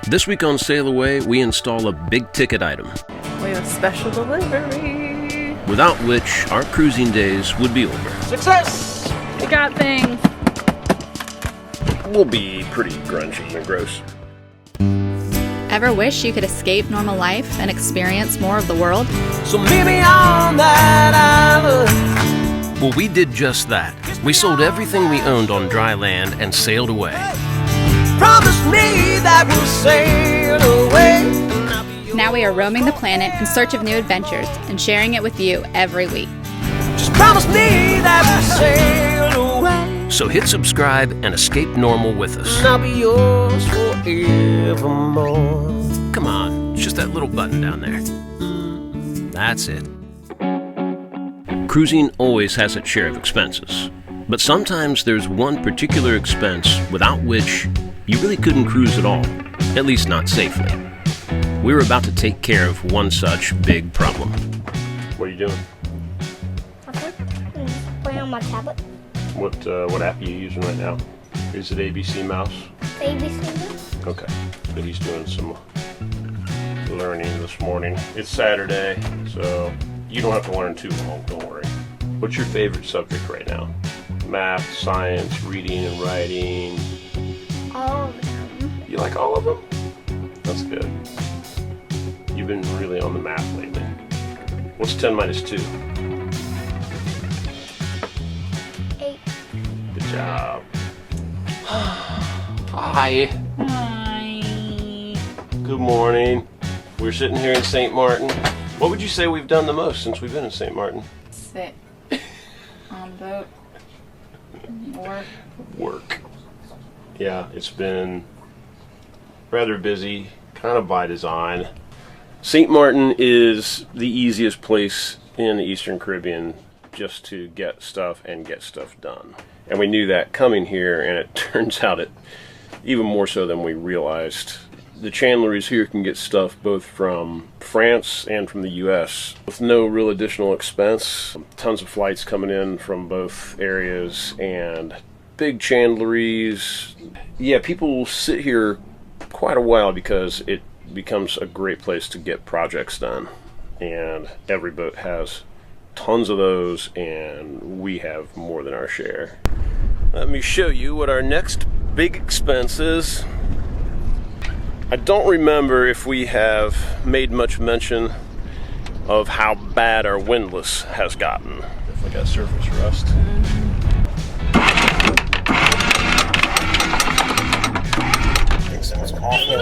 This week on SailAway, we install a big-ticket item. We have special delivery. Without which, our cruising days would be over. Success! We got things. We'll be pretty grungy and gross. Ever wish you could escape normal life and experience more of the world? So maybe on that island. Well, we did just that. We sold everything we owned on dry land and sailed away. Promise me that we'll sail away. Now we are roaming the planet in search of new adventures and sharing it with you every week. Just promise me that we'll sail away. So hit subscribe and escape normal with us. And I'll be yours forevermore. Come on, it's just that little button down there. That's it. Cruising always has its share of expenses, but sometimes there's one particular expense without which you really couldn't cruise at all, at least not safely. We're about to take care of one such big problem. What are you doing? Playing on my tablet. What app are you using right now? Is it ABC Mouse? ABC. Okay, so he's doing some learning this morning. It's Saturday, so you don't have to learn too long, don't worry. What's your favorite subject right now? Math, science, reading and writing? All of them. You like all of them? That's good. You've been really on the math lately. What's 10 minus 2? 8. Good job. Hi. Hi. Good morning. We're sitting here in St. Martin. What would you say we've done the most since we've been in St. Martin? Sit on boat. Work. Yeah, it's been rather busy, kind of by design. St. Martin is the easiest place in the Eastern Caribbean just to get stuff and get stuff done. And we knew that coming here, and it turns out it even more so than we realized. The chandleries here can get stuff both from France and from the US with no real additional expense. Tons of flights coming in from both areas and big chandleries. Yeah, people will sit here quite a while because it becomes a great place to get projects done. And every boat has tons of those, and we have more than our share. Let me show you what our next big expense is. I don't remember if we have made much mention of how bad our windlass has gotten. Definitely got surface rust. Thing sounds awful.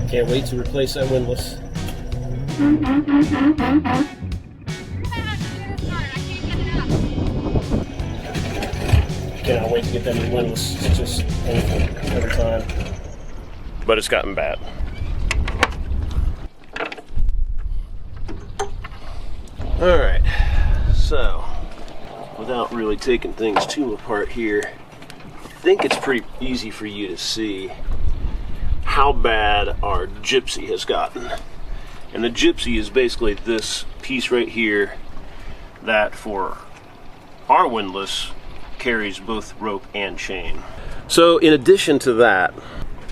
Can't wait to replace that windlass. Cannot wait to get that new windlass. It's just painful every time. But it's gotten bad. Alright, so without really taking things too apart here, I think it's pretty easy for you to see how bad our gypsy has gotten. And the gypsy is basically this piece right here that for our windlass carries both rope and chain. So in addition to that,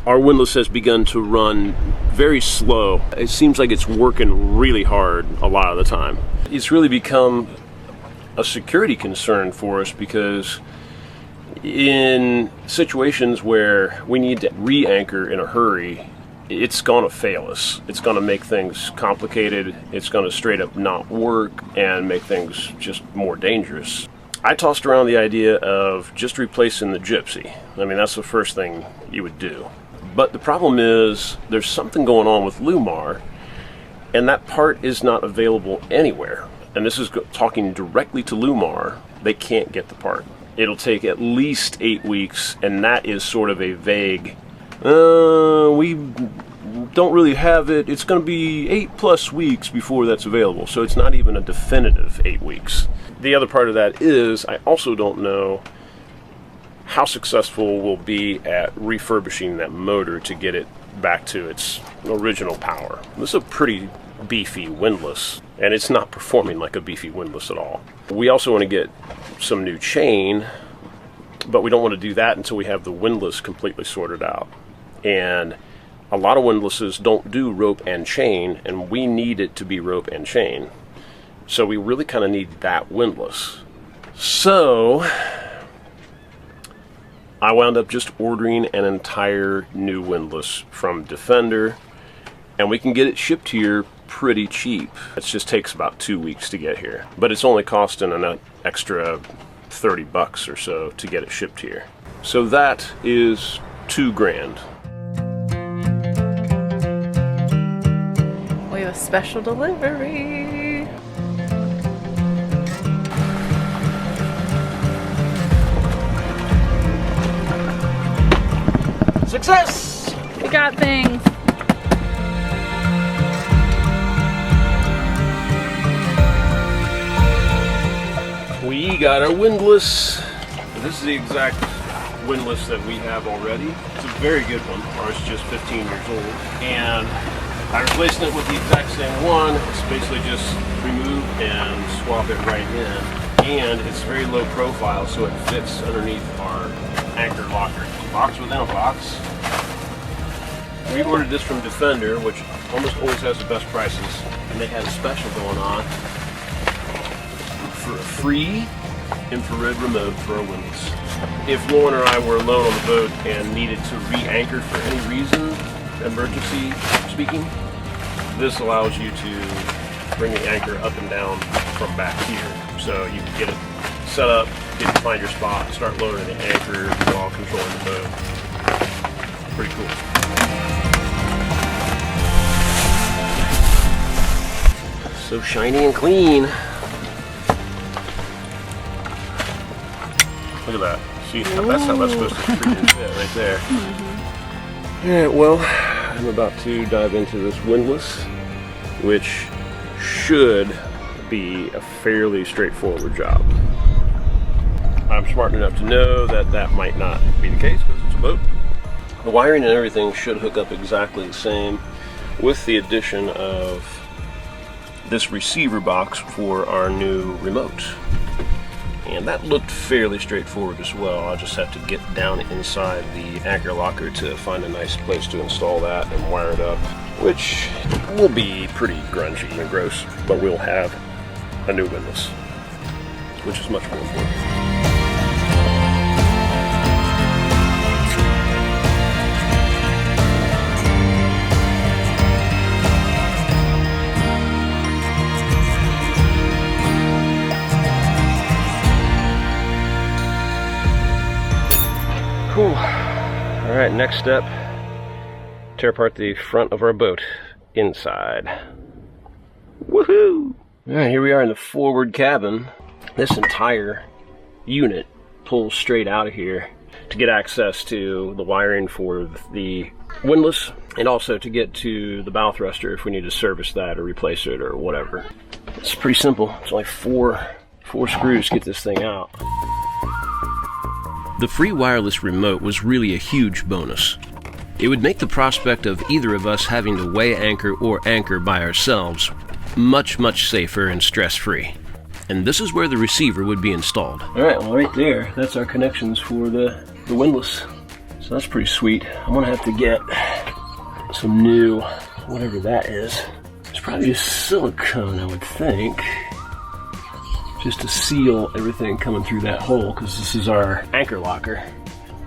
our windlass has begun to run very slow. It seems like it's working really hard a lot of the time. It's really become a security concern for us because in situations where we need to re-anchor in a hurry, it's going to fail us. It's going to make things complicated. It's going to straight up not work and make things just more dangerous. I tossed around the idea of just replacing the gypsy. I mean, that's the first thing you would do. But the problem is there's something going on with Lumar, and that part is not available anywhere. And this is talking directly to Lumar. They can't get the part. It'll take at least 8 weeks, and that is sort of a vague, we don't really have it. It's going to be 8+ weeks before that's available. So it's not even a definitive 8 weeks. The other part of that is I also don't know how successful we'll be at refurbishing that motor to get it back to its original power. This is a pretty beefy windlass, and it's not performing like a beefy windlass at all. We also want to get some new chain, but we don't want to do that until we have the windlass completely sorted out. And a lot of windlasses don't do rope and chain, and we need it to be rope and chain. So we really kind of need that windlass. So I wound up just ordering an entire new windlass from Defender, and we can get it shipped here pretty cheap. It just takes about 2 weeks to get here, but it's only costing an extra $30 or so to get it shipped here. So that is $2 grand. We have a special delivery. Success! We got things. We got our windlass. This is the exact windlass that we have already. It's a very good one. Ours is just 15 years old. And I replaced it with the exact same one. It's basically just remove and swap it right in. And it's very low profile, so it fits underneath our anchor locker. Box within a box. We ordered this from Defender, which almost always has the best prices. And they had a special going on for a free infrared remote for our windlass. If Lauren or I were alone on the boat and needed to re-anchor for any reason, emergency speaking, this allows you to bring the anchor up and down from back here. So you can get it set up, get to find your spot, start lowering the anchor while controlling the boat. Pretty cool. So shiny and clean. Look at that. See, that's how that's supposed to freaking fit right there. Alright, well, I'm about to dive into this windlass, which should be a fairly straightforward job. I'm smart enough to know that that might not be the case because it's a boat. The wiring and everything should hook up exactly the same, with the addition of this receiver box for our new remote. And that looked fairly straightforward as well. I'll just have to get down inside the anchor locker to find a nice place to install that and wire it up, which will be pretty grungy and gross, but we'll have a new windlass, which is much more important. Cool. All right, next step, tear apart the front of our boat inside. Woohoo! All right, here we are in the forward cabin. This entire unit pulls straight out of here to get access to the wiring for the windlass, and also to get to the bow thruster if we need to service that or replace it or whatever. It's pretty simple. It's only four screws to get this thing out. The free wireless remote was really a huge bonus. It would make the prospect of either of us having to weigh anchor or anchor by ourselves much, much safer and stress-free. And this is where the receiver would be installed. All right, well, right there, that's our connections for the windlass. So that's pretty sweet. I'm gonna have to get some new, whatever that is. It's probably just silicone, I would think, just to seal everything coming through that hole, because this is our anchor locker.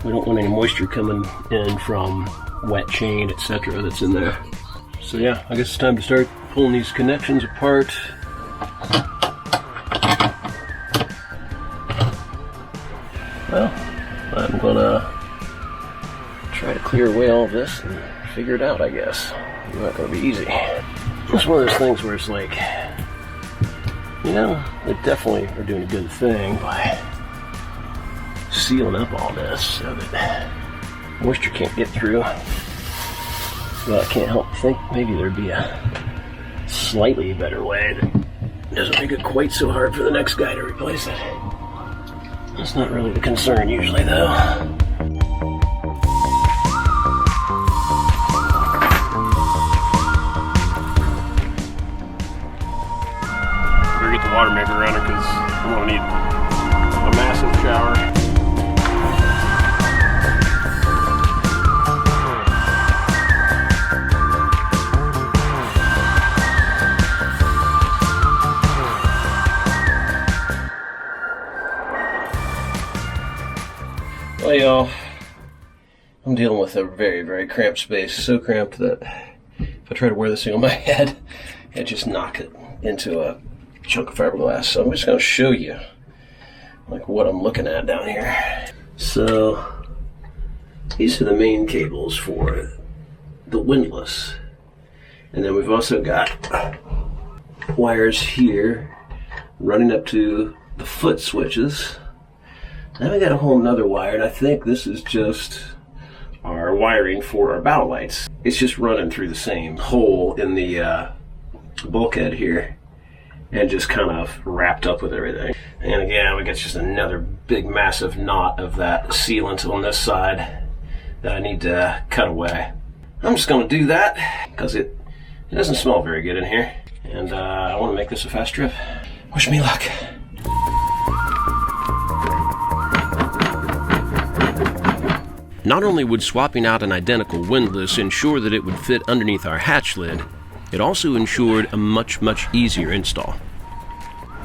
We don't want any moisture coming in from wet chain, etc. that's in there. So yeah, I guess it's time to start pulling these connections apart. Well, I'm gonna try to clear away all this and figure it out, I guess. It's not gonna be easy. It's one of those things where it's like, you know, they definitely are doing a good thing by sealing up all this so that moisture can't get through. But I can't help but think maybe there'd be a slightly better way that doesn't make it quite so hard for the next guy to replace it. That's not really the concern usually, though. Better get the water maker around it because I'm gonna need a massive shower. I'm dealing with a very, very cramped space. So cramped that if I try to wear this thing on my head, it just knock it into a chunk of fiberglass. So I'm just going to show you like what I'm looking at down here. So these are the main cables for the Windlass. And then we've also got wires here running up to the foot switches. Then we got a whole nother wire, and I think this is just our wiring for our bow lights. It's just running through the same hole in the bulkhead here and just kind of wrapped up with everything. And again, we got just another big massive knot of that sealant on this side that I need to cut away. I'm just going to do that because it doesn't smell very good in here, and I want to make this a fast trip. Wish me luck. Not only would swapping out an identical windlass ensure that it would fit underneath our hatch lid, it also ensured a much, much easier install.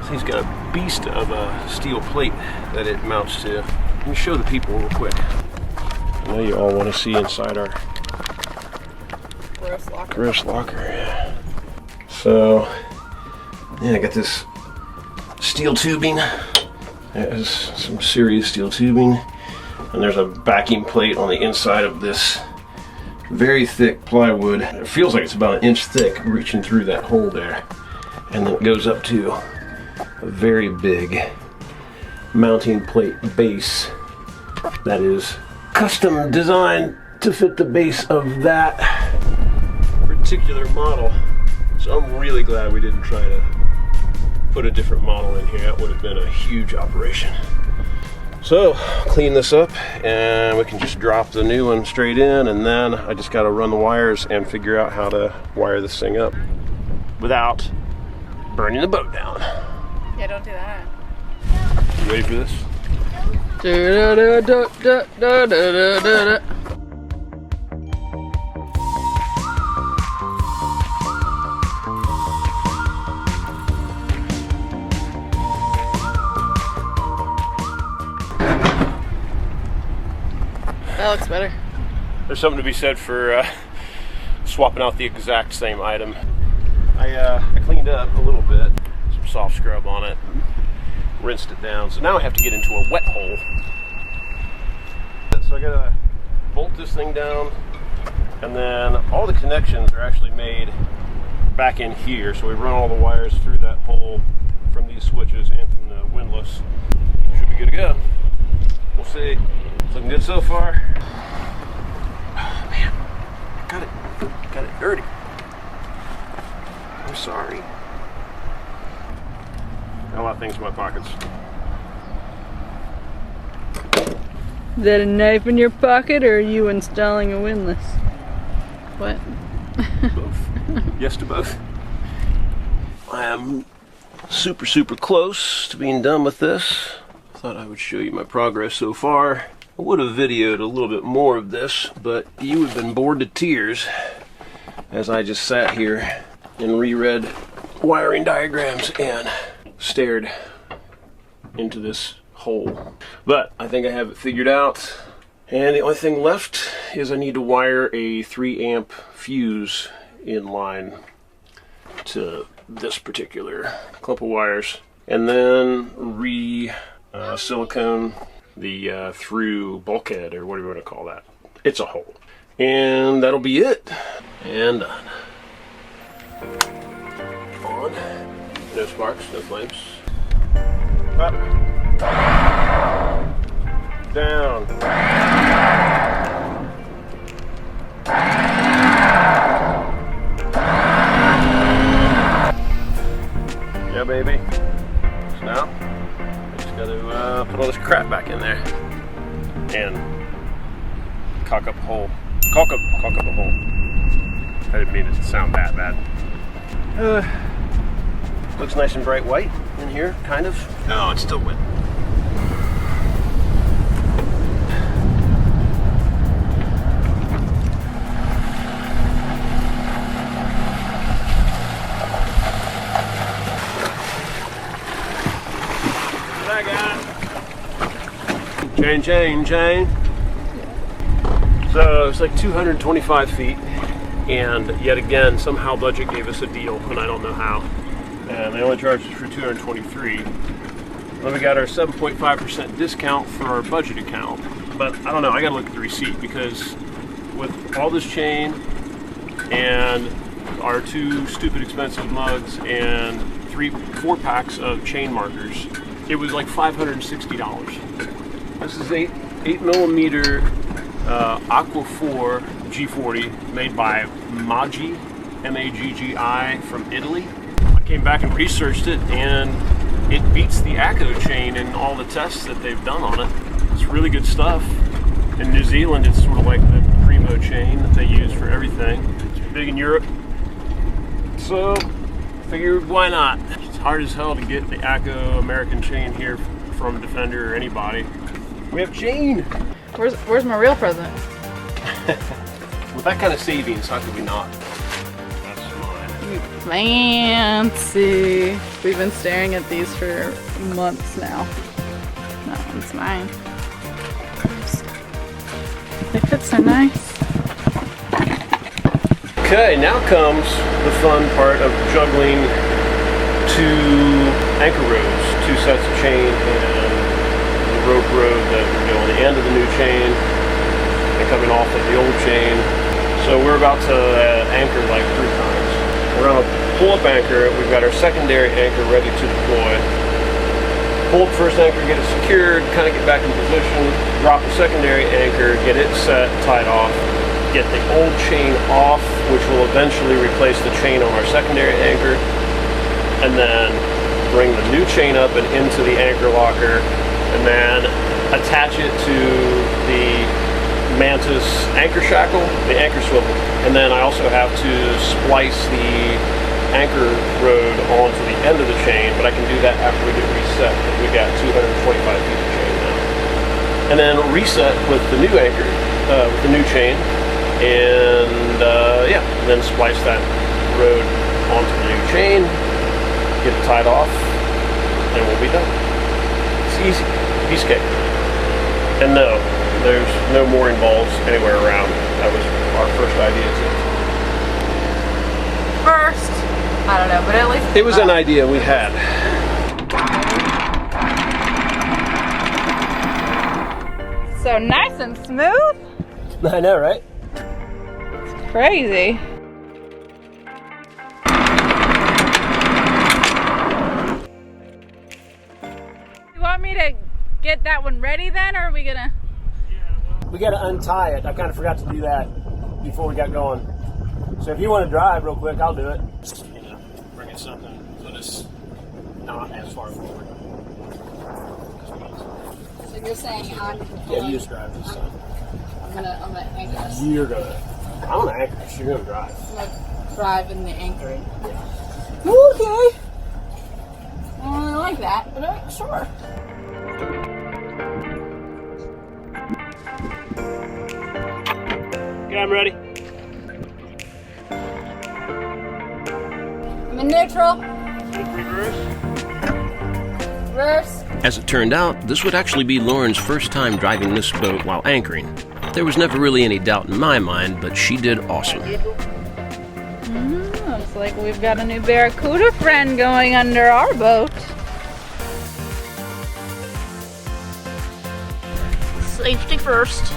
So he's got a beast of a steel plate that it mounts to. Let me show the people real quick. I know you all want to see inside our gross locker. So, yeah, I got this steel tubing. It has some serious steel tubing. And there's a backing plate on the inside of this very thick plywood. It feels like it's about an inch thick, reaching through that hole there. And then it goes up to a very big mounting plate base that is custom designed to fit the base of that particular model. So I'm really glad we didn't try to put a different model in here. That would have been a huge operation. So, clean this up and we can just drop the new one straight in, and then I just got to run the wires and figure out how to wire this thing up without burning the boat down. Yeah, don't do that. You ready for this? That looks better. There's something to be said for swapping out the exact same item. I cleaned up a little bit, some soft scrub on it, rinsed it down. So now I have to get into a wet hole. So I gotta bolt this thing down, and then all the connections are actually made back in here. So we run all the wires through that hole from these switches and from the windlass. Should be good to go. We'll see. It's looking good so far. Oh man, got it dirty. I'm sorry. Got a lot of things in my pockets. Is that a knife in your pocket, or are you installing a windlass? What? Both. Yes to both. I am super, super close to being done with this. Thought I would show you my progress so far. I would have videoed a little bit more of this, but you would have been bored to tears as I just sat here and reread wiring diagrams and stared into this hole. But I think I have it figured out. And the only thing left is I need to wire a 3 amp fuse in line to this particular clump of wires. And then silicone the through bulkhead, or whatever you want to call that. It's a hole. And that'll be it. And done. On. No sparks, no flames. Up. Down. Yeah, baby. So now got to put all this crap back in there and caulk up a hole. Caulk up a hole. I didn't mean it to sound that bad. Looks nice and bright white in here, kind of. No, it's still wet. Chain. So it's like 225 feet, and yet again, somehow Budget gave us a deal, and I don't know how. And they only charged us for 223. Then we got our 7.5% discount for our Budget account. But I don't know, I gotta look at the receipt, because with all this chain and our 2 stupid expensive mugs and 4 packs of chain markers, it was like $560. This is 8mm Aqua 4 G40 made by Maggi, M-A-G-G-I, from Italy. I came back and researched it, and it beats the ACO chain in all the tests that they've done on it. It's really good stuff. In New Zealand, it's sort of like the Primo chain that they use for everything. It's big in Europe, so figured why not. It's hard as hell to get the ACO American chain here from Defender or anybody. We have chain! Where's my real present? With that kind of savings, how could we not? That's mine. Fancy. We've been staring at these for months now. That one's mine. They fit so nice. Okay, now comes the fun part of juggling 2 anchor rows, 2 sets of chain, and the rope road that would go on the end of the new chain and coming off of the old chain. So we're about to anchor like 3 times. We're gonna pull up anchor. We've got our secondary anchor ready to deploy. Pull up first anchor, get it secured, kind of get back in position, drop the secondary anchor, get it set, tied off, get the old chain off, which will eventually replace the chain on our secondary anchor, and then bring the new chain up and into the anchor locker, and then attach it to the Mantis anchor shackle, the anchor swivel, and then I also have to splice the anchor road onto the end of the chain, but I can do that after we get reset, because we got 225 feet of chain now. And then reset with the new anchor, with the new chain, and yeah, then splice that road onto the new chain, get it tied off, and we'll be done. It's easy, piece of cake. And no, there's no mooring balls anywhere around. That was our first idea. First, I don't know, but at least It was an idea we had. so nice and smooth. I know, right? Crazy. You want me to get that one ready then, or are we gonna? We got to untie it. I kind of forgot to do that before we got going. So if you want to drive real quick, I'll do it. You know, bring it something so it's not as far forward. So you're saying Yeah, you just drive this time. I'm gonna anchor this. I'm gonna anchor this. You're gonna drive. I'm gonna drive in the anchoring. Yeah. Okay. I don't like that, but sure. Okay, I'm ready. I'm in neutral. Reverse. Reverse. As it turned out, this would actually be Lauren's first time driving this boat while anchoring. There was never really any doubt in my mind, but she did awesome. Looks like we've got a new Barracuda friend going under our boat. Safety first.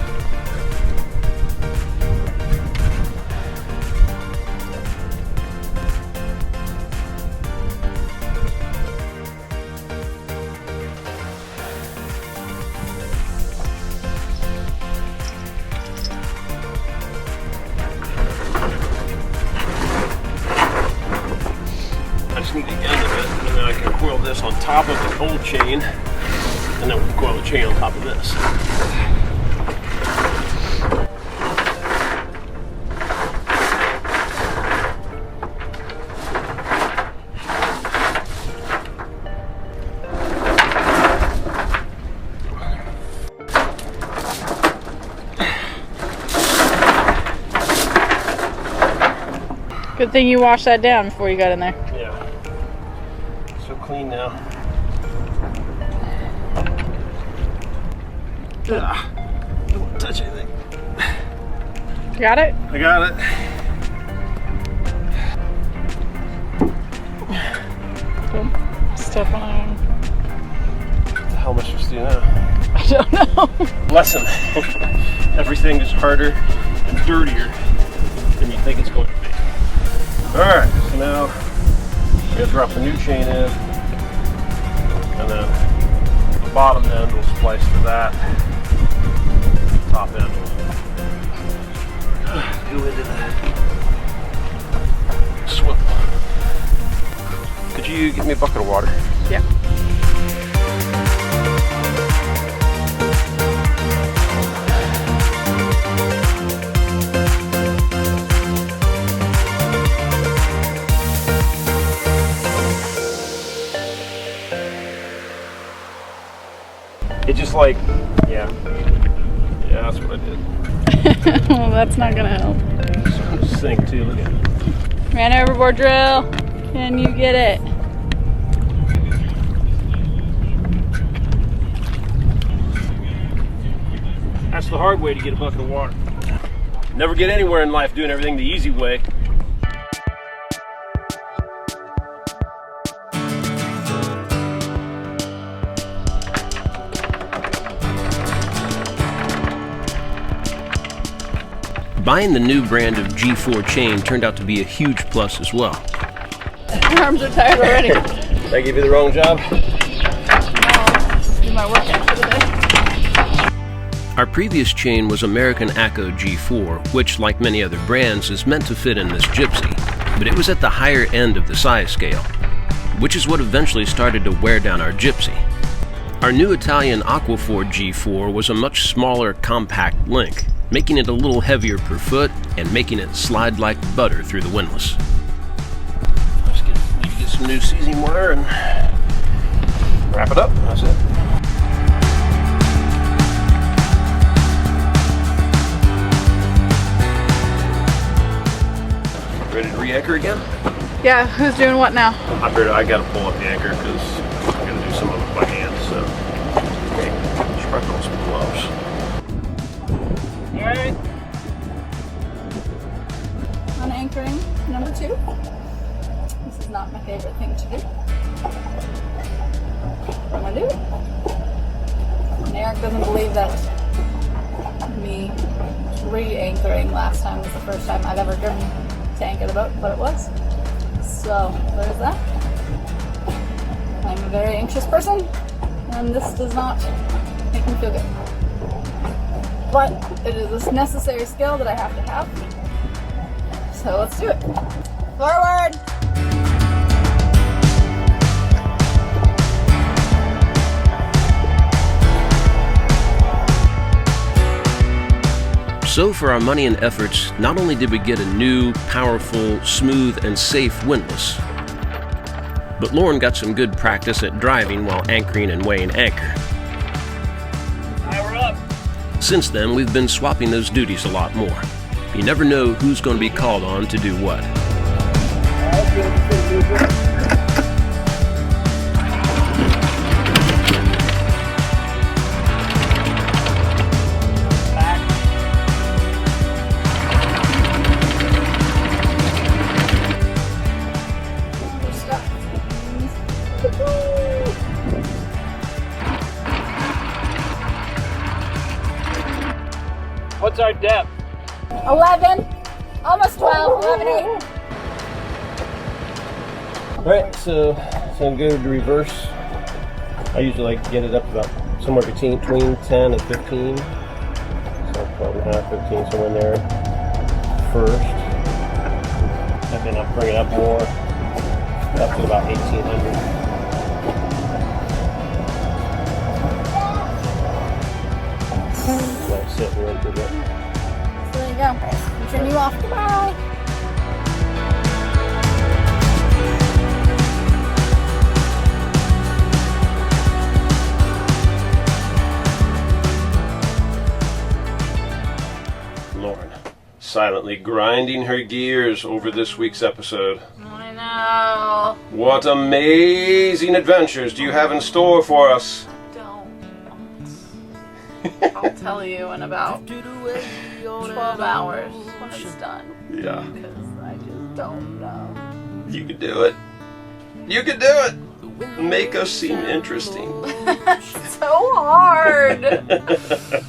Need the end of it, and then I can coil this on top of the old chain, and then we'll coil the chain on top of this. Good thing you washed that down before you got in there. Yeah. So clean now. Don't touch anything. Got it? I got it. Step on. What the hell am I supposed to do now? I don't know. Lesson. Everything is harder and dirtier than you think it's going to be. Alright, so now I'm going to drop the new chain in, and then the bottom end will splice to that. Top end will go into the swivel. Could you get me a bucket of water? Yeah. It just like, yeah, that's what I did. Well, that's not gonna help. It's starting to sink too, look at it. Ran overboard drill. Can you get it? That's the hard way to get a bucket of water. Never get anywhere in life doing everything the easy way. Buying the new brand of G4 chain turned out to be a huge plus as well. My arms are tired already. Did I give you the wrong job? No, just do my workout for the day. Our previous chain was American Acco G4, which, like many other brands, is meant to fit in this Gypsy, but it was at the higher end of the size scale, which is what eventually started to wear down our Gypsy. Our new Italian Aquafor G4 was a much smaller, compact link, making it a little heavier per foot and making it slide like butter through the windlass. Just need to get some new seizing wire and wrap it up. That's it. Ready to re-anchor again? Yeah, who's doing what now? I gotta pull up the anchor because I'm gonna do some of it by hand. So, okay, should probably put on some gloves. Alright. On anchoring number 2. This is not my favorite thing to do. What am I doing? And Eric doesn't believe that me re-anchoring last time was the first time I've ever driven to anchor the boat, but it was. So, there's that. I'm a very anxious person, and this does not make me feel good. But it is a necessary skill that I have to have. So let's do it. Forward! So for our money and efforts, not only did we get a new, powerful, smooth, and safe windlass, but Lauren got some good practice at driving while anchoring and weighing anchor. We're up. Since then, we've been swapping those duties a lot more. You never know who's going to be called on to do what. What's our depth? 11, almost 12, 11, 8. Alright, so I'm going to reverse. I usually like to get it up about somewhere between 10 and 15. So I'll probably have 15 somewhere in there first. And then I'll bring it up more, up to about 1800. Let it sit and run for a bit. So there you go. I'm turning you off. Goodbye. Lauren, silently grinding her gears over this week's episode. I know. What amazing adventures do you have in store for us? Don't. I'll tell you in about 12 hours when it's done. Yeah. Because I just don't know. You could do it. You could do it. Make us seem interesting. So hard.